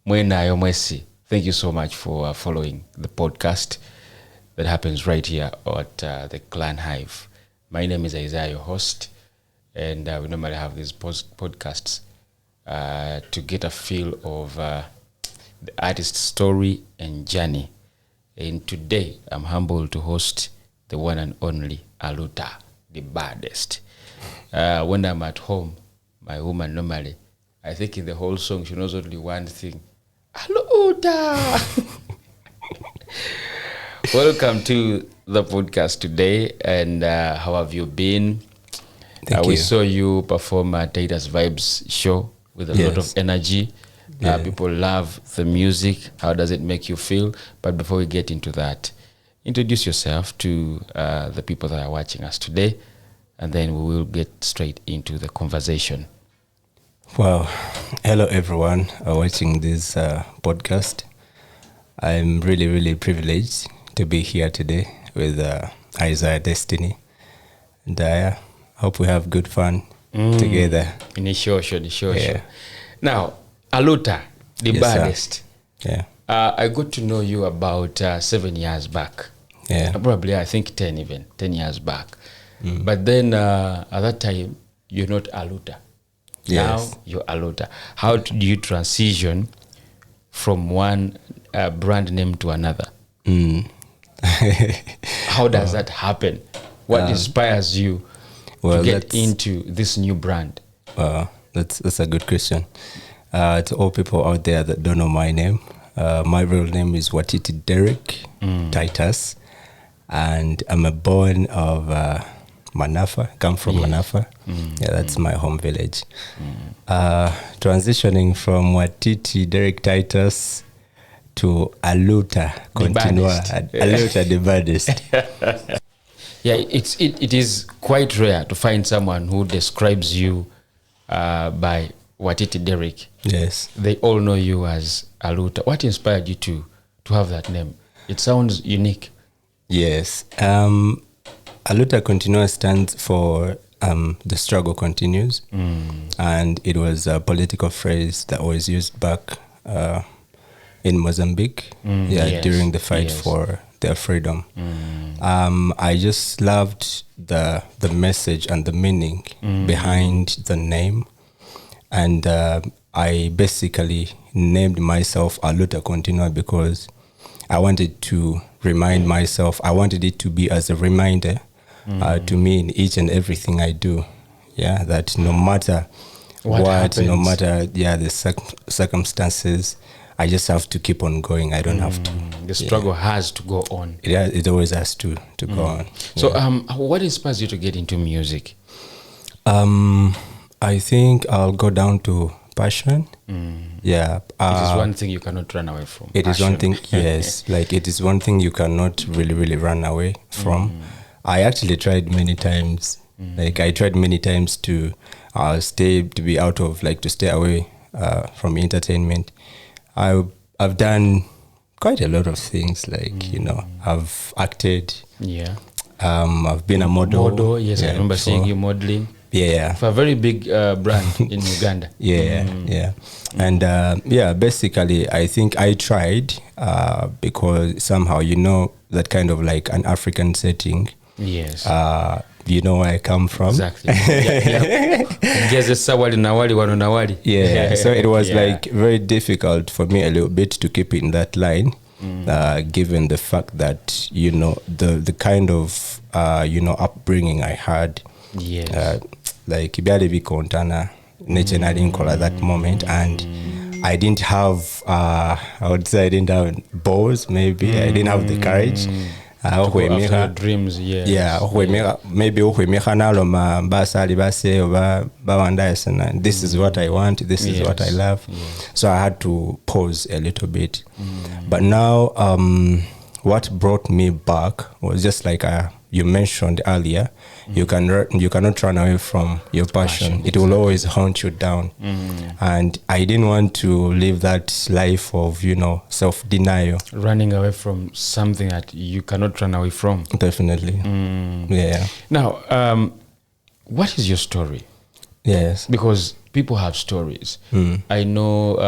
Mwenayo Mwesi, thank you so much for following the podcast that happens right here at the Clan Hive. My name is Isaiah, your host, and we normally have these podcasts to get a feel of the artist's story and journey. And today, I'm humbled to host the one and only ALUTA, the baddest. When I'm at home, my woman normally, I think in the whole song, she knows only one thing. ALUTA! Welcome to the podcast today, and how have you been? Thank you. We saw you perform at Data's Vibes show with a lot of energy. People love the music. How does it make you feel? But before we get into that, introduce yourself to the people that are watching us today, and then we will get straight into the conversation. Well, hello everyone watching this podcast. I'm really privileged to be here today with Isaiah Destiny, and I hope we have good fun together. Sure. Now, ALUTA, the baddest. Yeah. I got to know you about 7 years back. Yeah. Probably, I think 10 years back. But then at that time, you're not ALUTA. Yes. Now you're ALUTA. How do you transition from one brand name to another? How does that happen? What inspires you to get into this new brand? That's a good question. To all people out there that don't know my name, my real name is Watiti Derek Titus, and I'm a born of Manafa, come from Manafa. That's my home village. Transitioning from Watiti Derek Titus to ALUTA, CONTINUA, ALUTA the baddest. It is quite rare to find someone who describes you by Watiti Derek. Yes. They all know you as ALUTA. What inspired you to have that name? It sounds unique. Yes. ALUTA CONTINUA stands for the struggle continues. And it was a political phrase that was used back in Mozambique during the fight for their freedom. I just loved the message and the meaning behind the name. And I basically named myself ALUTA CONTINUA because I wanted to remind myself, I wanted it to be as a reminder to me in each and everything I do. Yeah, that no matter what no matter the circumstances, I just have to keep on going. I don't have to. The struggle has to go on. It always has to go on. So what inspires you to get into music? I think I'll go down to passion. Yeah. It is one thing you cannot run away from. It is one thing, yes. Like it is one thing you cannot really run away from. I actually tried many times. Like I tried many times to stay away from entertainment. I've done quite a lot of things. Like I've acted. Yeah. I've been a model. Yes, I remember seeing you modeling. Yeah. For a very big brand in Uganda. Yeah. And basically I think I tried because somehow that kind of like an African setting. Yes. You know where I come from. Exactly. Yeah. So it was like very difficult for me a little bit to keep in that line, given the fact that the kind of upbringing I had. Yes. Like byali bikontana nature nalinkola that moment, and I didn't have I would say I didn't have balls, maybe I didn't have the courage to dreams. Maybe basali base oba bawanda, this is what I want, this is what I love. So I had to pause a little bit. But now what brought me back was just like you mentioned earlier, you cannot run away from your passion. It will always hunt you down. And I didn't want to live that life of, self-denial. Running away from something that you cannot run away from. Definitely. Yeah. Now, what is your story? Yes. Because people have stories. I know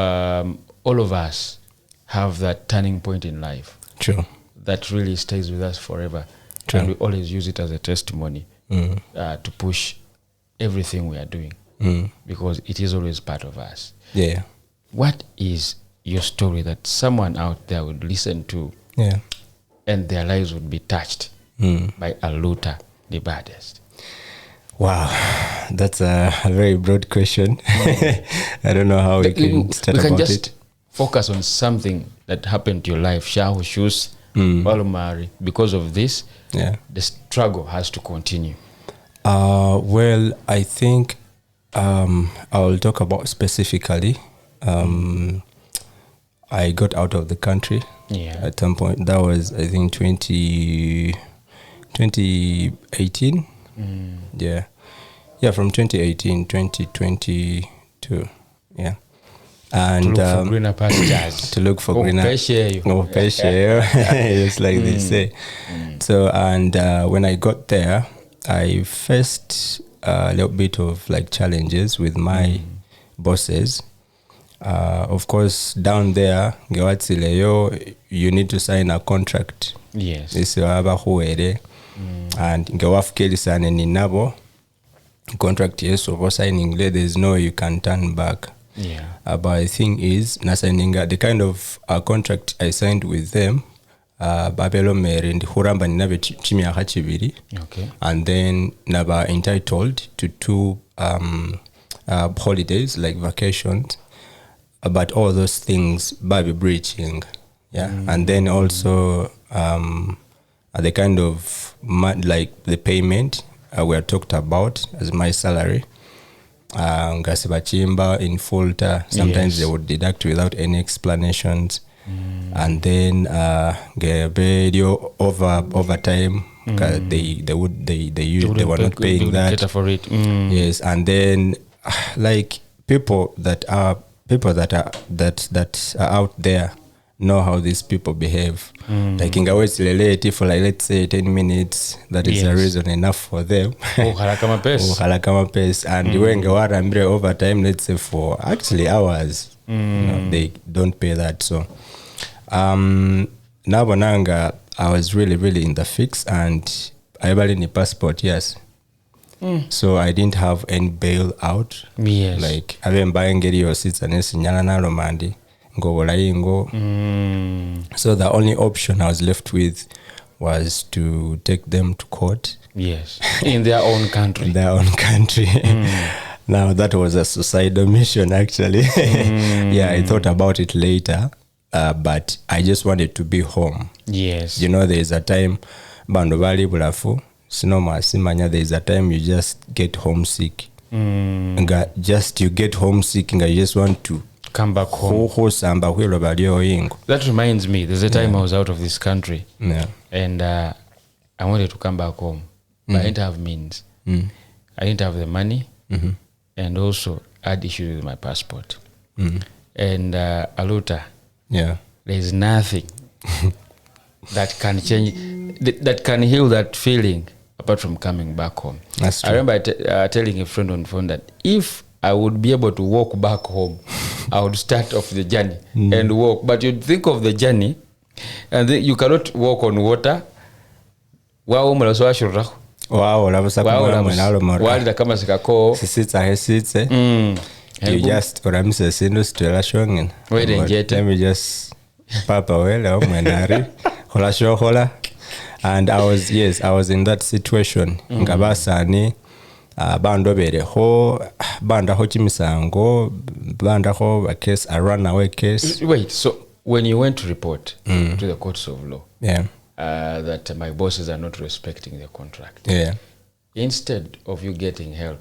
all of us have that turning point in life. True. That really stays with us forever. True. And we always use it as a testimony to push everything we are doing because it is always part of us. Yeah. What is your story that someone out there would listen to and their lives would be touched by ALUTA, the baddest? Wow, that's a very broad question. I don't know how we can start we can about just it. focus on something that happened to your life. Shahu shoes, Walmari. Because of this, the struggle has to continue. Well, I think I'll talk about specifically. I got out of the country at some point. That was, I think, 2018. From 2018, 2022. And To look for greener pastures. to look for greener just like they say. So, and when I got there, I faced a little bit of like challenges with my bosses. Of course, down there, you need to sign a contract. Yes. And ngewafukirisane ninabo contract yes over signing there's no you can turn back. But the thing is the kind of contract I signed with them babelo mere ndi huramba ninabe chimyaka chibiri. And then naba entitled to 2 holidays like vacations, but all those things baby breaching. And then also the kind of like the payment we are talked about as my salary. Ngasibachimba in Fulta, sometimes they would deduct without any explanations. And then overtime they were not paying that for it. Yes, and then like people that are out there know how these people behave. Like in late for like let's say 10 minutes, that is a reason enough for them. Halakama pace. And when gawarambre overtime, let's say for actually hours, they don't pay that. So Nabonanga, I was really in the fix, and I had any passport, so I didn't have any bail out. Like I been buying your seats and nyana romandi. So the only option I was left with was to take them to court. In their own country. Now that was a suicidal mission actually. I thought about it later, but I just wanted to be home. You know, there's a time bandobali bulafu sinoma simanya, there's a time you just get homesick. You get homesick and you just want to come back home. That reminds me, there's a time I was out of this country and I wanted to come back home, but I didn't have means. I didn't have the money, and also I had issues with my passport. And ALUTA, there's nothing that can change, that can heal that feeling apart from coming back home. That's true. I remember telling a friend on the phone that if I would be able to walk back home, I would start off the journey and walk. But you'd think of the journey, and you cannot walk on water. You just let me just papa and I was in that situation. Ngabasani bando bereho banda ho chimisango banda ho a case, a runaway case. Wait, so when you went to report to the courts of law that my bosses are not respecting the contract, instead of you getting help,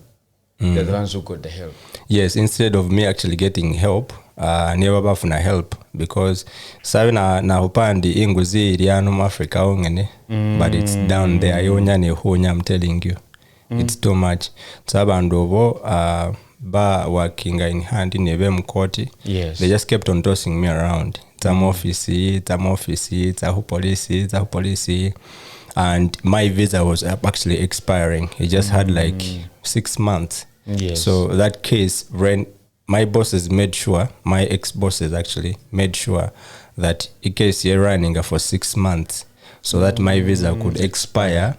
they're the ones who got the help. Yes, instead of me actually getting help, never bafuna help, because sabi na upandi inguzi iliano Africa ongene, but it's down there. I'm telling you. It's too much. Sabandovo ba working in hand in a mkoti. They just kept on tossing me around. Some office, police. And my visa was actually expiring. It just had like 6 months. So that case ran my bosses made sure, my ex-bosses actually made sure that in case you're running for 6 months, so that my visa could expire.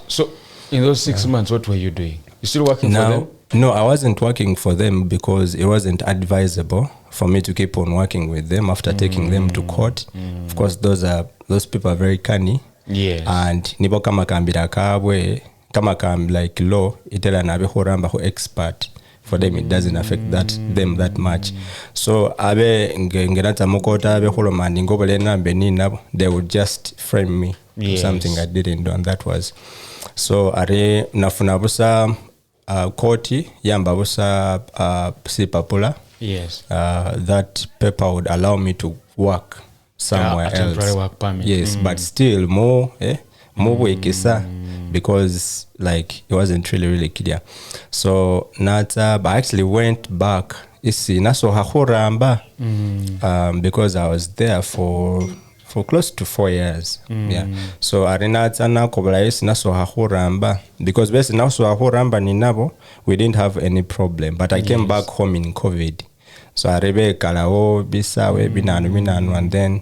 So in those 6 months, what were you doing? You still working for them? No, I wasn't working for them because it wasn't advisable for me to keep on working with them after taking them to court. Of course, those people are very canny. Yes. And nibo kama kambira kabwe, kama like law, itela nabe horamba ho expert. For them, it doesn't affect them that much. So abe ngenata mukota abe holomandi ngobele nambe ni nabo, they would just frame me for something I didn't do, and that was. So are nafuna busa koti yamba busa sipapula. Yes. That paper would allow me to work somewhere else. Temporary work permit. Yes, but still more wekisa because like it wasn't really clear. So nata, but I actually went back. Isi naso hahuramba because I was there for close to 4 years. Yeah. So arinata na kobla isi naso hahuramba because basi naso hahuramba ni nabo we didn't have any problem. But I came back home in COVID. So arebe kalao bisawe binanu and then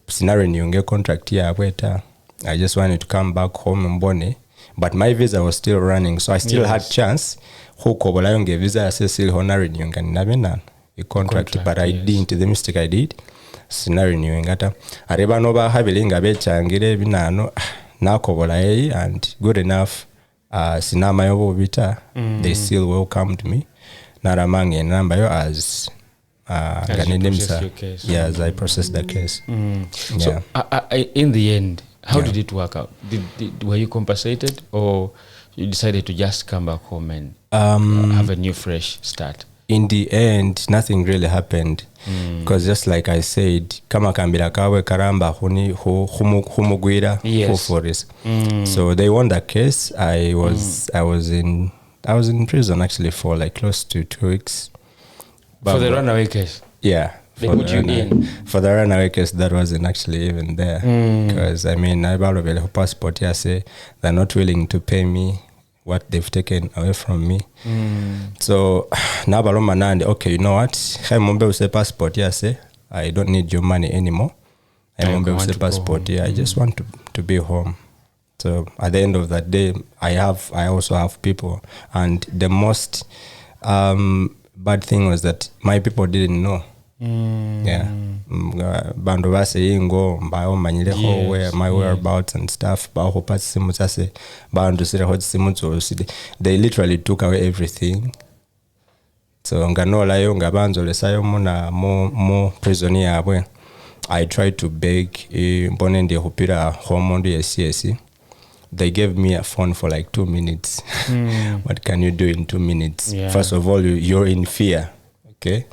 scenario nyunge contract ya weta. I just wanted to come back home in Mbone, but my visa was still running, so I still had chance. Who kobolayonge visa still honoring you and nabena a contract, but I didn't. The mistake I did, scenario renewing ata. Areba noba havilinga becha ngire binano na kobolaye and good enough. Sinama yobo bita, they still welcomed me. Naramange namba yo as as I processed the case. So in the end, how did it work out? Were you compensated, or you decided to just come back home and have a new fresh start? In the end, nothing really happened because just like I said, kama kambira kawe karamba humugwira huforis. So they won the case. I was in prison actually for like close to 2 weeks. For the runaway case? Yeah. They put you in? For the runaway case, that wasn't actually even there. Because, I mean, I have a passport here, say they're not willing to pay me what they've taken away from me. So, now okay, you know what? I passport here, say I don't need your money anymore. I passport here. I just want to be home. So, at the end of that day, I also have people. And the most bad thing was that my people didn't know. Yeah, bando base ingo mbayo manyileho where my whereabouts and stuff. Baho pasi simu sase bando sire hot simu so they literally took away everything. So nganola yo ngabanzo lesayo muna mo prisoner abwe. I tried to beg mbonende hupira homondo yesiesi. They gave me a phone for like 2 minutes. What can you do in 2 minutes? Yeah. First of all, you're in fear. Okay.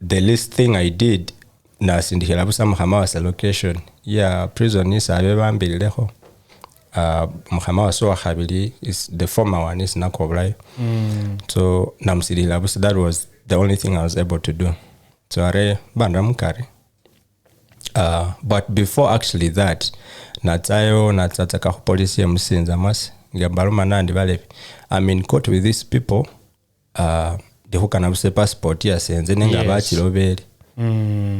The least thing I did na sindikela busa muhamawa location ya prison is abebambilileho muhamawa so habili is the former one is nakobrai. So namsidila busa, that was the only thing I was able to do. So are bandamukari. But before actually that natsataka police ya musinza mas ngambaluma nandi bale I'm in court with these people. The who can have a passport yes and then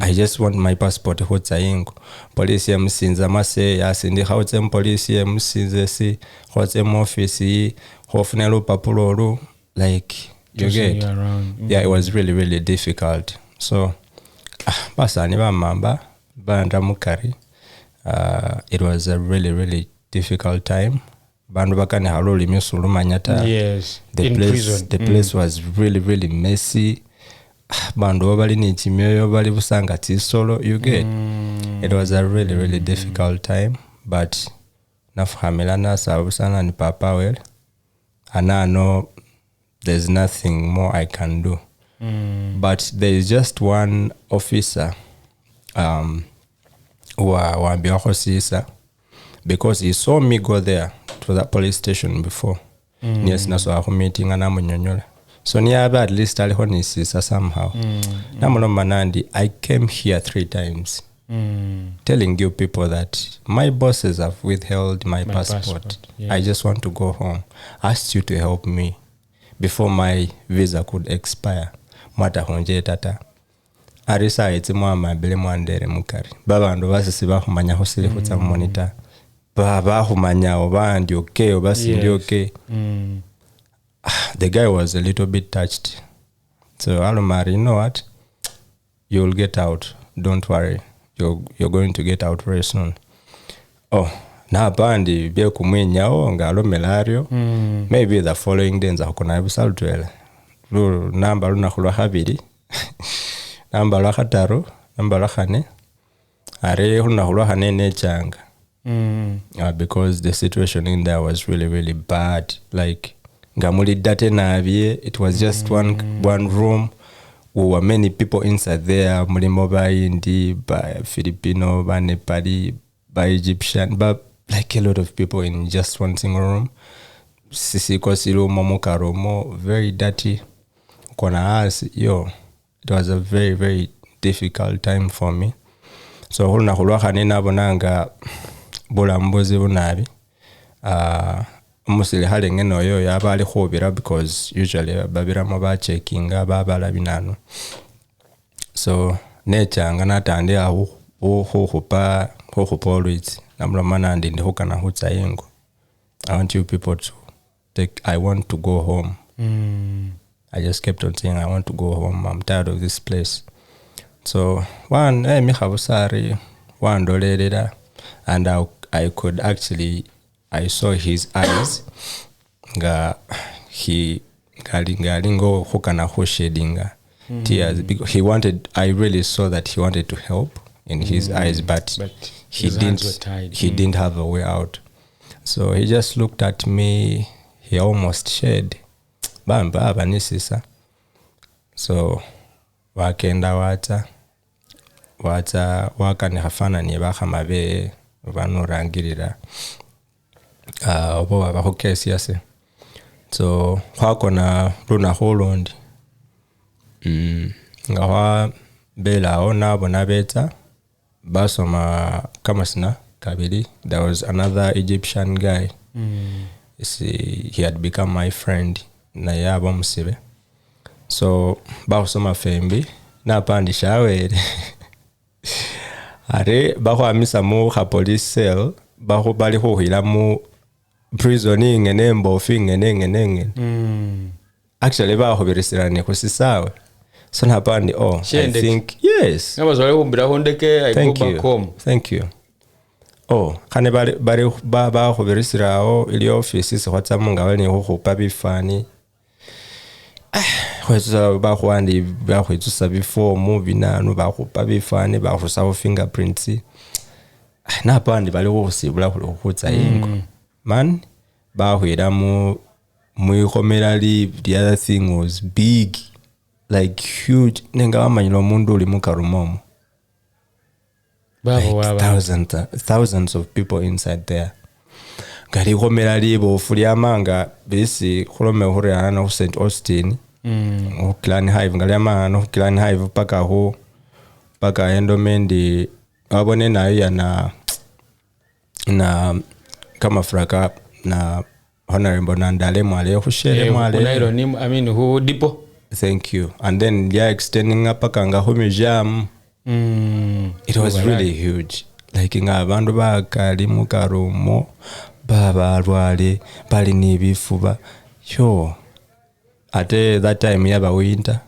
I just want my passport hotsaingo police ya msinza mase yasindi hawtse police ya msinza si hotse office hofnelo papulolo like you get yeah, it was really difficult. So basani ba mamba banda mukari it was a really difficult time. Bandu bakane haloli misulu manyata. Yes. The place was really messy. Bandu bali ni chimyoyo bali busanga tisolo you get. It was a really difficult time, but nafuhamilana sabusana ni papa well. And I know there's nothing more I can do. But there is just one officer wa biokosisa because he saw me go there to that police station before. Yes, na so a meeting and I'm so near at least I'll somehow. Namolo Manandi, I came here 3 times telling you people that my bosses have withheld my passport. Passport. I just want to go home. I asked you to help me before my visa could expire. Mwata honje tata. Arisa iti mwama bile mwandere mukari. Baba ndo basi siba humanya hosile huta monitor. Baba humanya oba ndi okay oba sindi okay. The guy was a little bit touched. So Alomari, you know what? You'll get out. Don't worry. You're going to get out very soon. Oh, na bandi bye kumwenyao ngalo melario. Maybe the following day nza kona bisalutwele. Namba luna khulwa habiri. Namba lwa khataru, namba lwa khane. Are khuluna khulwa khane nechanga. Because the situation in there was really, really bad. Like ngamuli date nabye, it was just one room. There were many people inside there. Mulimo ba Indi, by Filipino, by Nepali, by Egyptian, but like a lot of people in just one single room. Sisi kosilo momokaromo, very dirty. Kona as yo, it was a very, very difficult time for me. So hulna hulwa khanina bonanga bola mbozi bunabi. Musili hali ngeno yo yabali khubira because usually babira maba checking babala binano. So nechanga natande aho khupa always namlomana ndi hukana hutsa yengo. I want you people to I want to go home. I just kept on saying I want to go home. I'm tired of this place. So one mi khabusari one dolerera, and I could actually I saw his eyes he galingo hukana ho shedding tears because I really saw that he wanted to help in his eyes, but he didn't have a way out. So he just looked at me, he almost shed. Bamba banisisa. So wakenda waka ni hafana ni baka mabe vanurangirira obo bakokesi yase. So kwako na runa holondi ngawa bela ona bona beta basoma kamasina kabili. There was another Egyptian guy. He had become my friend na yabo musibe. So basoma fembi na pandisha wele are bako amisa mu ha police cell bako bali ho hila mu prisoning enembo ngene. Actually bako birisirane kusisawe. So na pandi I think yes. Ngabazwale kumbira hondeke I go back home. Thank you. Kane bari baba ho birisirawo ili office se hwatsa munga bali ho khupa bifani. Hwetsa ba hwandi ba hwetsa before movie nanu ba khupa bifani ba khusa fingerprints. Na pandi bali ho sibula khutsa yengo. Man ba hwira mu ihomerali. The other thing was big, like huge. Nenga amanyilo mundu uli mukarumomo. Like thousands of people inside there. Gari homerali bo fuliamanga bisi khulome hurana no St. Austin. Clan Hive ngalama no Clan Hive paka endomendi abone nayo yana na kama fraka na honorable Nandale mwale hushere mwale. I mean who dipo. Thank you. And then extending up akanga home jam. It was really huge. Like nga bandu bakali mukarumo baba alwale bali nibifuba. At that time yaba winter.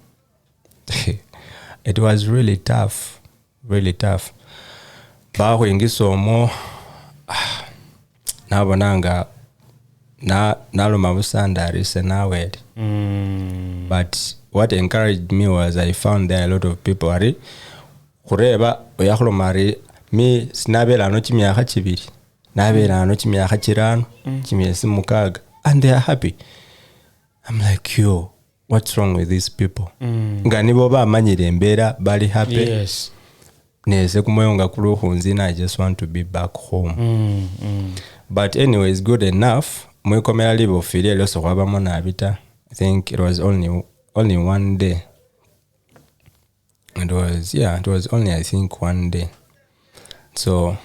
It was really tough. Really tough. Baho ingisomo nabonanga naloma busandari senawed. But what encouraged me was I found there a lot of people are kureba oyakhulomari mi sinabela no chimyakha chibiri nabela no chimyakha chirano chimyesi mukaga, and they are happy. I'm like, yo, what's wrong with these people? Ngani bo bamanyire mbera bali happy. Yes. Nese kumoyonga kuluhunzina, I just want to be back home. But anyways, good enough. Mwekomera libo fili loso kwaba mona abita. I think it was only one day. It was only I think one day. So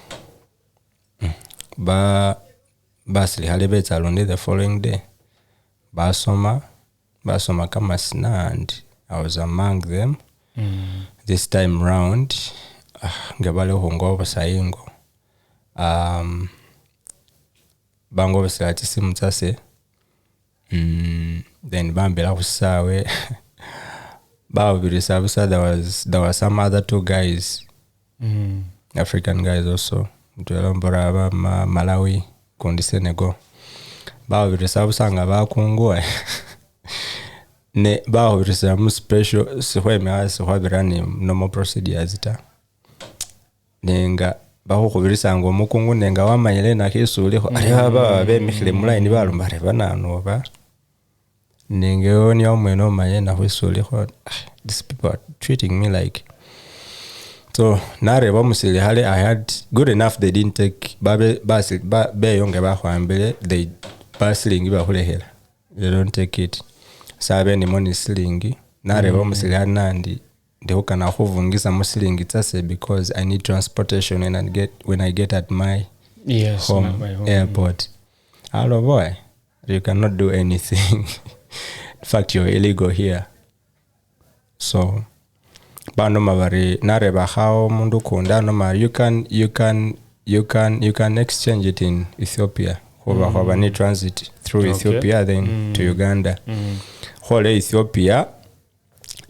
basili hale betsa londe the following day basoma kama sina, and I was among them. This time round ngabale hongo basayingo bango basati simutase then bambela kusawe bawo there were some other two guys, African guys also, mtwelambora Malawi kundi Senegal. Bawo birisabusanga bakungwa ne bawo birisamu special sihweme sihwabirani normal procedures ta nenga baho kubirisanga omukungu nenga wamanyile na kisuliho ali aba bemihile mulaini balumbare bananoba nenga oni omweno manye na kisuliho. These people are treating me like. So nareba musili hale I had good enough they didn't take be yonge bahwambele they basilingi bahulehela they don't take it sabe ni moni silingi nareba musili hanandi ndehukana kuvungisa musilingi tsase because I need transportation when I get at my home, my home airport. Hello boy, you cannot do anything. In fact, you're illegal here. So bano mavari nareba how mundu kunda no ma you can exchange it in Ethiopia. Hoba ni transit through Ethiopia then to Uganda. Hole Ethiopia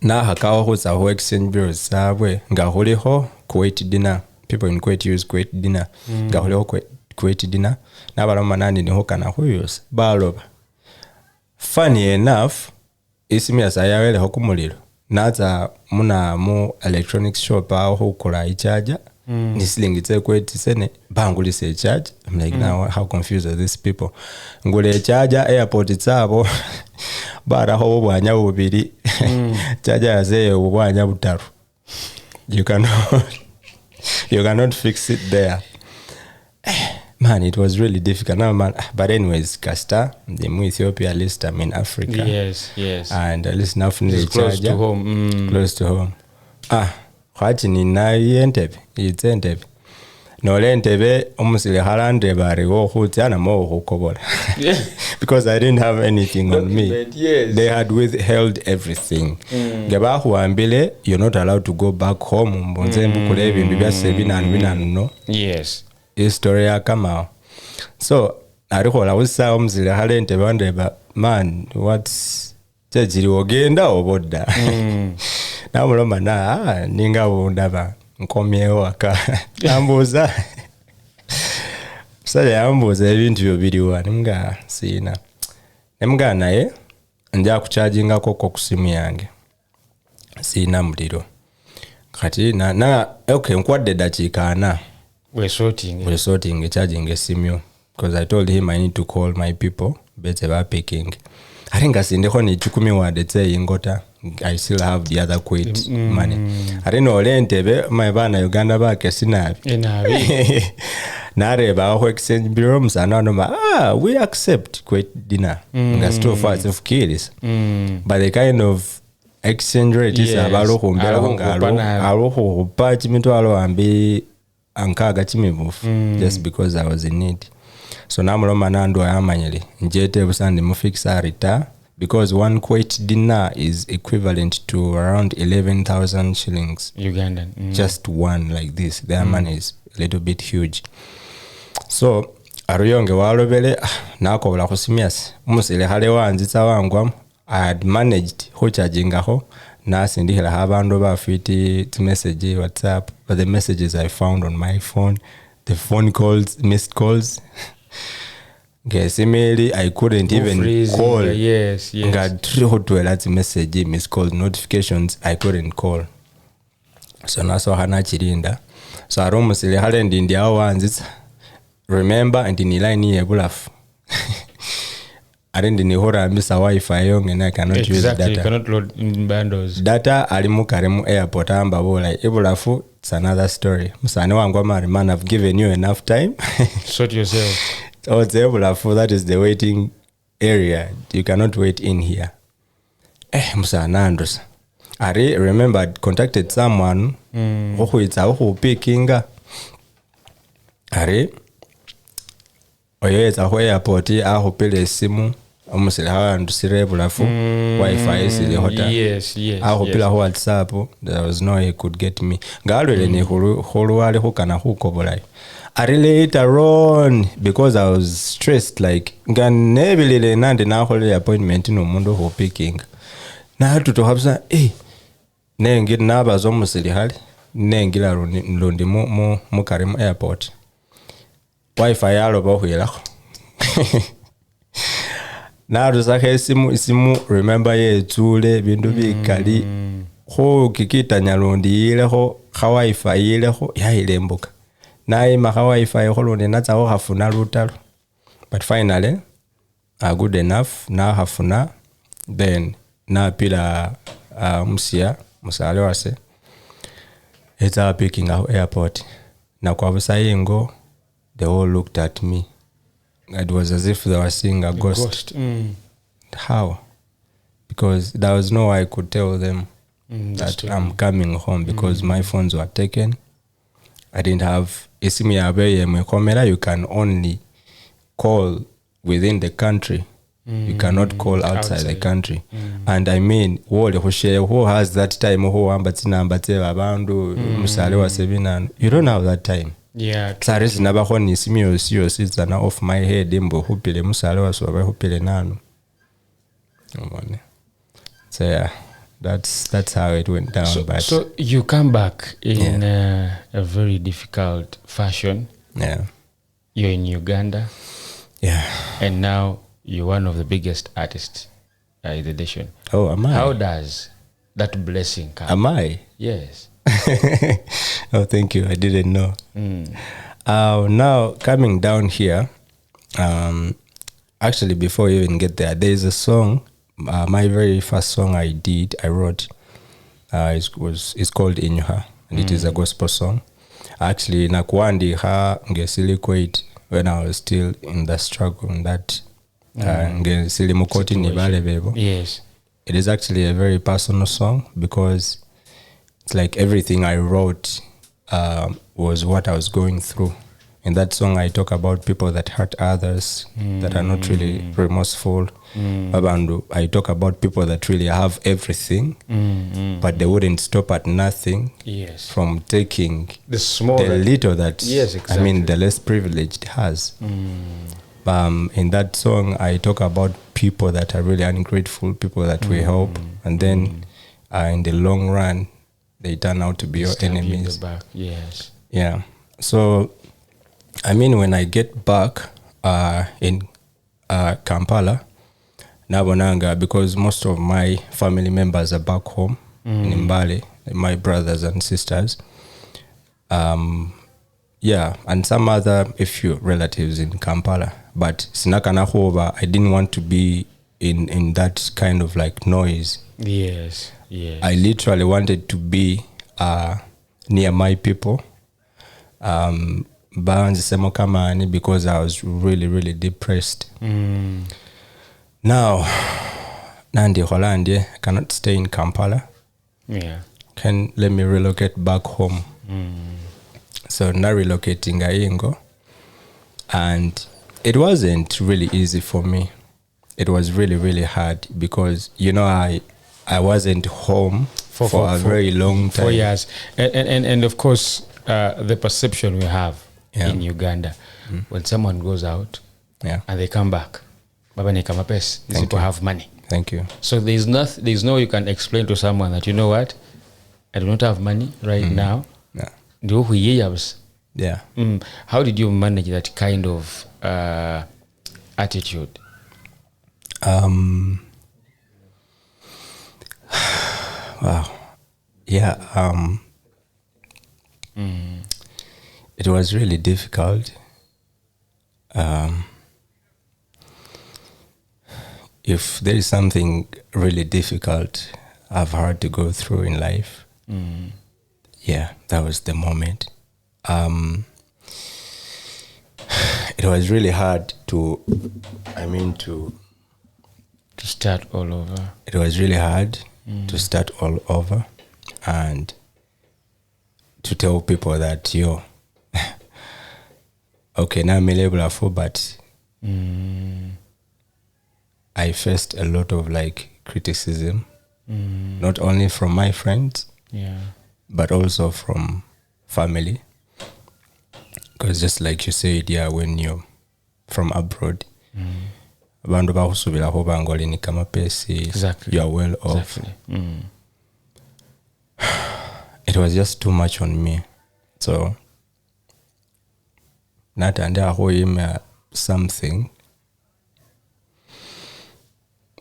na hakaho huza exchange bureaus sabwe ngahuliho Kuwait dinar. People in Kuwait use Kuwait dinar. Ngahuliho Kuwait dinar na baloma nani niho kana huyus baloba. Funny enough isimi asayawele hokumuliro naza muna mu electronics shop aho ukora ichaja ni silingitse Kuwait sene bangulise charge. I'm like now how confused are these people. Ngule charger airport tsabo bara ho bwanya bubiri charger yaze bwanya butaru. You cannot fix it there. Man, it was really difficult. Now, man, but anyways, Kasta, the Ethiopia, at least I'm in Africa. Yes. And at least nothing is close to home. Close to home. What in Entebbe? It's Entebbe. No Entebbe, almost the Harande bari go hutiana mo hukobola. Because I didn't have anything on me. Yes. They had withheld everything. Gabahu ambile, you're not allowed to go back home. Mbonzembu kulevi mbibia sebina no. Yes. Historia kama. So arikola usa omzile halente bandeba man what's jiri ogenda oboda. Na muloma na ninga bundaba nkomyewo aka ambuza. Sale ambuza ebintu byobiriwa nimga sina. Nemga naye nja kucharginga koko kusimu yange. Sina muliro. Kati na okay nkwadde dakika na We're sorting charging a simu because I told him I need to call my people better picking. I think I seen the honey chukumi wade say ingota. I still have the other Kuwait money. I don't know Entebbe my bana Uganda back sinabi. Nareba ho exchange bureau msana we accept Kuwait dinar. That's too far of kills. But the kind of exchange rate is abalo humbela ngalo alo pa chiminto alo ambi ankaga chimibufu just because I was in need. So namuloma nando ayamanyele njete busande mufixa rita because one Kuwait dinar is equivalent to around 11,000 shillings Ugandan. Just one like this. Their money is a little bit huge. So aruyonge walobele nakobola kusimias umusile hale wanzitsa wangwa I had managed chargingaho nasindihira abantu bafiti message WhatsApp, but the messages I found on my phone, the phone calls, missed calls. Guess email I couldn't even freezing. call. Yes. Got 3 message, missed calls, notifications I couldn't call. So naso hana chirinda. So aromusile hale ndindi awanzitsa. Remember and in line ebulafu. I didn't know miss a Wi-Fi young and I cannot use data. You cannot load in bundles. Data alimu karemu airport amba bola ebulafu. It's another story. Musane wangwa man, I've given you enough time. Sort yourself. Oh, it's ebulafu. That is the waiting area. You cannot wait in here. Musane Andros. I remember I contacted someone who picking. ari oyeza ku airport ahupile esimu omusile hawandusire bulafu wifi isile hota yes ahupila ho WhatsApp. There was no way he could get me ngalwele ni huluwali hukana huko bulai. Ari later on, because I was stressed, like nganebilile nandi na hole appointment no mundu ho picking na tutohabza nengi nabaza omusili hali nengira lundi mu Karimu airport wifi yaloba hwelako narusaka isimu remember yetsule bindu bikali ho kikitanya lundi ileho ha wifi ileho yayilembuka naima ha wifi ho lundi natsaho hafuna lutalo. But finally good enough na hafuna then na pila musale wase it's picking out airport na kwa busayingo they all looked at me. It was as if they were seeing a ghost. How? Because there was no way I could tell them that I'm coming home because my phones were taken. I didn't have isimu yabe mwekomera. You can only call within the country. You cannot call outside the country. And I mean, who has that time? Who abandu musale wa sebina? You don't have that time. Yeah. Saris nabaho ni isimu zana off my head imbo hupile musale wa soba hupile nanu. So yeah, that's how it went down. So you come back in a very difficult fashion. Yeah. You're in Uganda. Yeah. And now you're one of the biggest artists in the nation. Oh, am I? How does that blessing come? Am I? Yes. Oh, thank you. I didn't know. Now, coming down here, actually, before you even get there, there's a song, my very first song I wrote, it's called Inyuha, and it is a gospel song. Actually, nakwandi ha ngesili kwait when I was still in the struggle in that ngesili mukoti ni bale bebo. Yes. It is actually a very personal song because it's like everything I wrote was what I was going through. In that song, I talk about people that hurt others, that are not really remorseful. I talk about people that really have everything, but they wouldn't stop at nothing from taking the little that, exactly. I mean, the less privileged has. In that song, I talk about people that are really ungrateful, people that we help, and then in the long run, they turn out to be your enemies. Yes. Yeah. So, I mean, when I get back in Kampala, Nabonanga, because most of my family members are back home in Mbale, my brothers and sisters. Yeah, and some other few relatives in Kampala. But Sinakanahoba, I didn't want to be in that kind of like noise. Yes. I literally wanted to be near my people. Because I was really, really depressed. Now, Nandi Holandi, I cannot stay in Kampala. Yeah. Let me relocate back home. So now relocating Aingo. And it wasn't really easy for me. It was really, really hard because, I wasn't home for a very long time. 4 years. And of course, the perception we have in Uganda, when someone goes out and they come back, these people have money. Thank you. So there's no you can explain to someone that, you know what, I do not have money right now. Yeah. How did you manage that kind of attitude? Wow. Yeah. It was really difficult. If there is something really difficult I've had to go through in life, that was the moment. It was really hard to start all over. It was really hard to start all over and to tell people that, okay, now I'm label for, but I faced a lot of like criticism, not only from my friends, but also from family. Because just like you said, when you're from abroad, abantu bakusubiraho bangoli ni kama pesi, exactly. You are well off. Exactly. It was just too much on me. So natanda something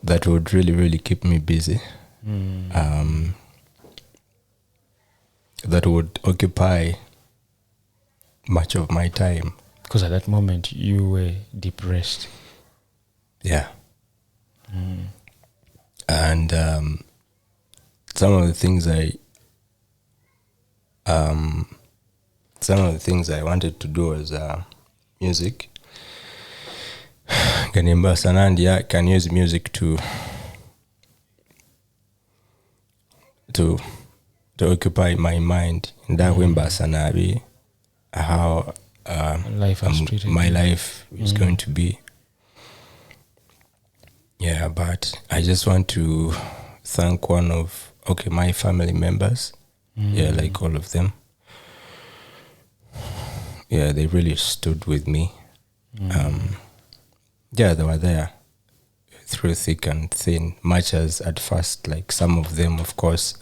that would really, really keep me busy. That would occupy much of my time. Because at that moment you were depressed. Yeah. And some of the things I wanted to do was music. I can use music to occupy my mind. And that way, how my life is going to be. Yeah, but I just want to thank my family members. Yeah, like all of them. Yeah, they really stood with me. They were there through thick and thin, much as at first, like some of them, of course,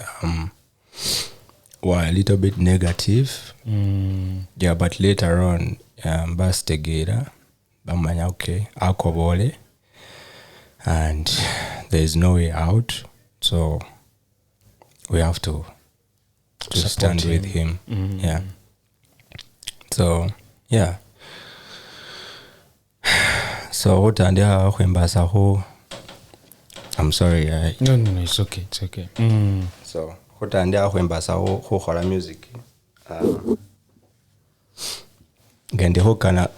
were a little bit negative. Yeah, but later on, bastegera, bamanya okay, akobole, and there is no way out, so we have to stand with him. Yeah. So yeah. So what I'm sorry. No, it's okay. It's okay. So what who hola music. Gende hokana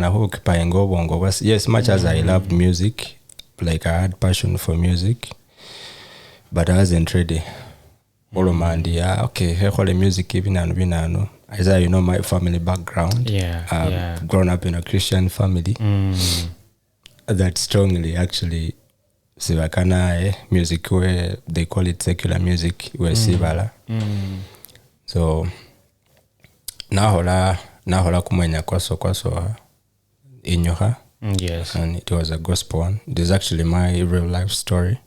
occupy ngobongo was yes, much as I loved music, like I had passion for music, but I wasn't ready. Okay, hekole music even and as my family background. Grown up in a Christian family. That strongly actually sivakana music where they call it secular music where sibala. So nahola kumenya kwaso inyoha. Yes. And it was a gospel one. It is actually my real life story.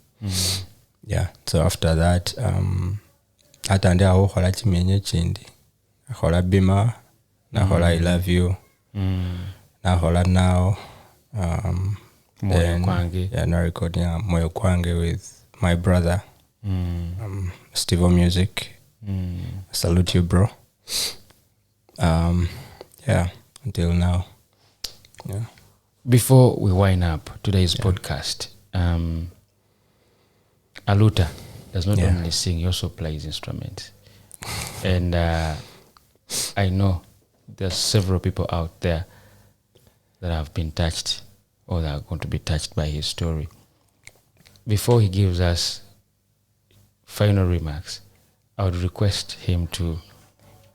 Yeah. So after that, atande aho hola chimenye chindi. Hola bima, na hola I love you. Na hola now. Moyo Kwange. Yeah, now recording Moyo Kwange with my brother. Steve Music. Salute you, bro. Yeah, until now. Yeah. Before we wind up today's podcast, ALUTA does not only sing, he also plays instruments. And I know there's several people out there that have been touched or that are going to be touched by his story. Before he gives us final remarks, I would request him to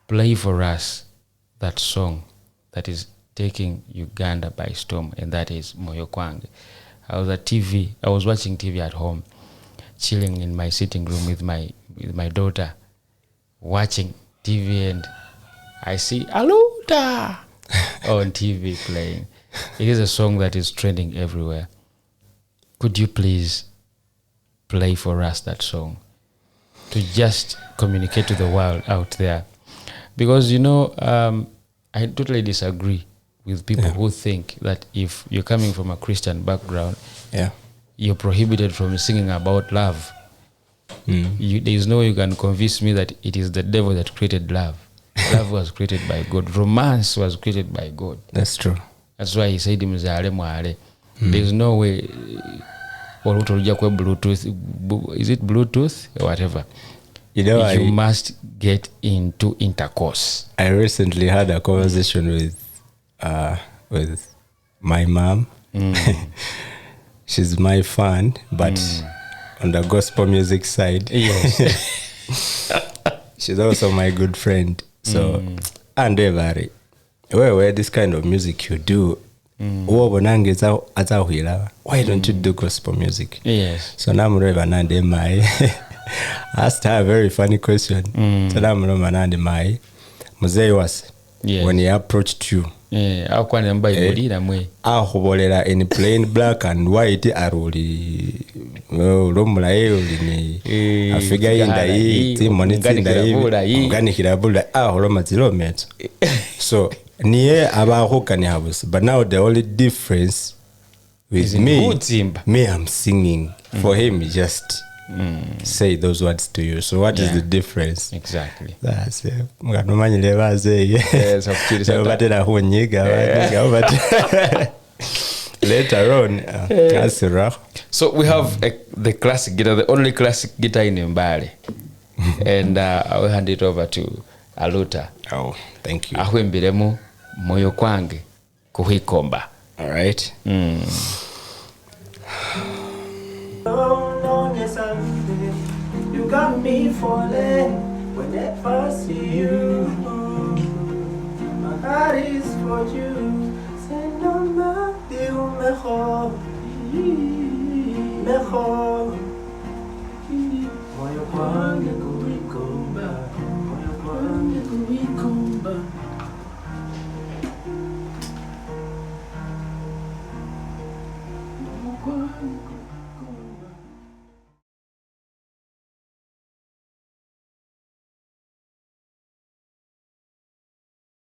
play for us that song that is taking Uganda by storm, and that is Moyo Kwange. I was watching TV at home, chilling in my sitting room with my daughter, watching TV, and I see ALUTA on TV playing. It is a song that is trending everywhere. Could you please play for us that song to just communicate to the world out there? Because, I totally disagree with people who think that if you're coming from a Christian background, you're prohibited from singing about love. There is no way you can convince me that it is the devil that created love. Love was created by God. Romance was created by God. That's true. That's why he said, there is no way, Bluetooth, is it Bluetooth or whatever? You must get into intercourse. I recently had a conversation with my mom. She's my fan, but on the gospel music side, yes, she's also my good friend. So, and everybody, where this kind of music you do, why don't you do gospel music? Yes. So now I'm I asked her a very funny question. So now I'm my Mzee was when he approached you. Yeah, in plain black and white aruli romula ni afiga inda hii monitsinda hivi ngani kirabula holoma zilometso. So niye abahokani habus, but now the only difference with me I'm singing for him just say those words to you. So what is the difference? Exactly. That's it. Yes, of course. Later on, that's rough. So we have the classic guitar, the only classic guitar in Mbale. And I will hand it over to ALUTA. Oh, thank you. Ahwembiremu moyo kwange kuhikomba. All right. You got me falling when I first see you. My heart is for you. Say no more, digo mejor, mejor. Moyo kwangu